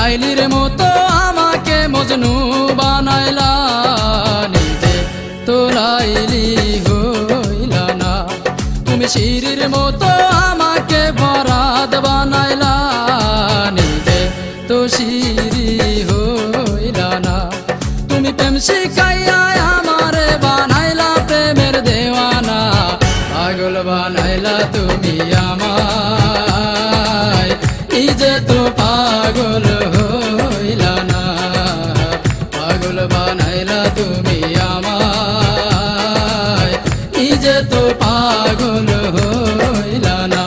লাইলির মতো আমাকে মজনু বানাইলা, নিজে তো লাইলি হইলা না। তুমি শিরির মতো আমাকে বরাদ বানাইলা, নিজে তো শিরি হইলা না। তুমি প্রেম শিখাইয়া আমারে বানাইলা প্রেমের দেওয়ানা, পাগল বানাইলা তুমি আমায়, নিজে তো পাগল হইলা না। পাগল বানাইলা তুমি আমায়, নিজে তো পাগল হইলা না।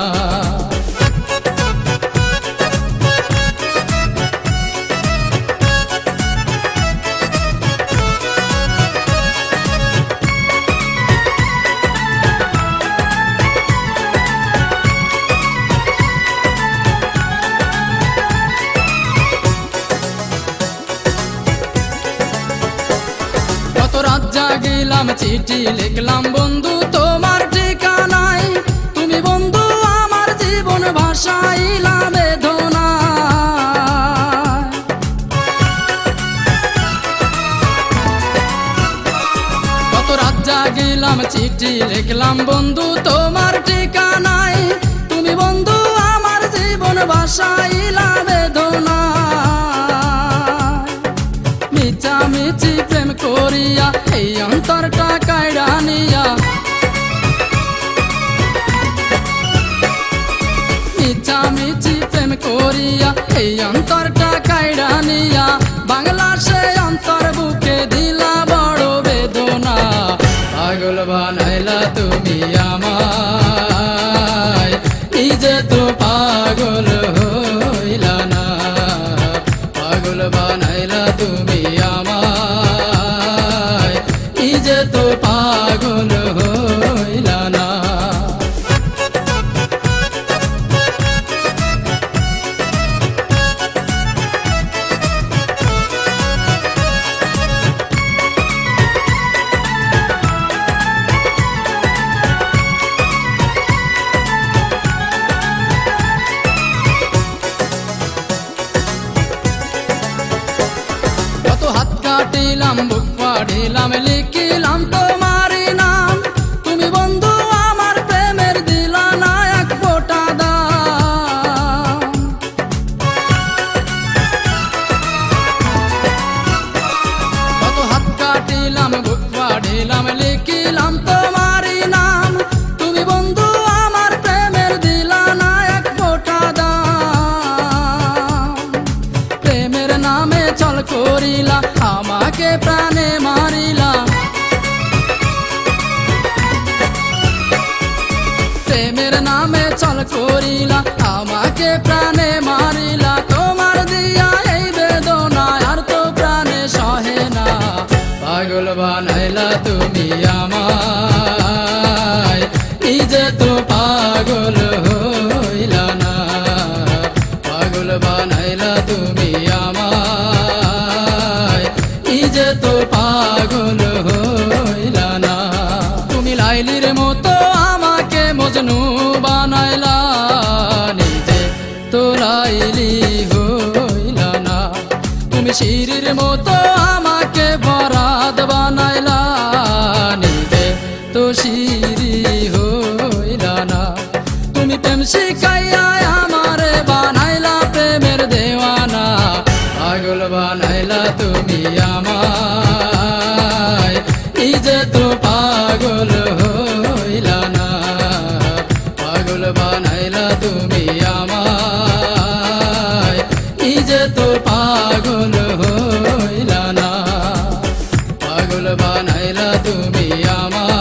রাত জাগিলাম চিঠি লিখলাম বন্ধু তোমার ঠিকানায়, তুমি বন্ধু আমার জীবন ভাসাইলা বেদনা। কত রাত জাগিলাম চিঠি লিখলাম বন্ধু তোমার ঠিকানায়, তুমি বন্ধু আমার জীবন ভাসাইলা বেদনা। মিছি প্রেম করিয়া এই অন্তরটা কাইড়া নিয়া, মিছি প্রেম করিয়া এই অন্তরটা কাইড়া নিয়া, বাংলা সে অন্তর বুকে দিলা বড় বেদনা। পাগল বানাইলা তুমি আমায়, নিজে তো পাগল হইলা না। পাগল বানাইলা তুমি আমায়, নিজে তো পাগল হইলা না। কত হাত কাটিলাম বুক পাড়িলাম লিখিলাম তোমারই নাম, তুমি বন্ধু আমার প্রেমের দিলা না এক ফোঁটা দাম। কত হাত কাটিলাম বুক পাড়িলাম লিখিলাম তোমারই নাম, তুমি বন্ধু আমার প্রেমের দিলা না এক ফোঁটা দাম। প্রেমের নামে চল করিলা আমাকে প্রাণে মারিলা, প্রেমের নামে চল করিলা আমাকে প্রাণে মারিলা। তোমার দিয়া এই বেদনা আর তো প্রাণে সহে না। পাগল বানাইলা তুমি আমায়, নিজে তো পাগল হইলা না। পাগল বানাইলা তুমি আমায়, নিজে তো পাগল হইলা না। তুমি লাইলির মতো আমাকে মজনু বানাইলা, নিজে তো লাইলি হইলা না। তুমি শিরির মতো আমাকে বরাদ বানাইলা, নিজে তো শিরি হইলা না। তুমি প্রেম শিখাইয়া আমারে বানাইলা প্রেমের দেওয়ানা, পাগল বানাইলা তুমি আমায়, নিজে তো পাগল হইলা না। পাগল বানাইলা তুমি আমায়, নিজে তো পাগল হইলা না। পাগল বানাইলা তুমি আমায়।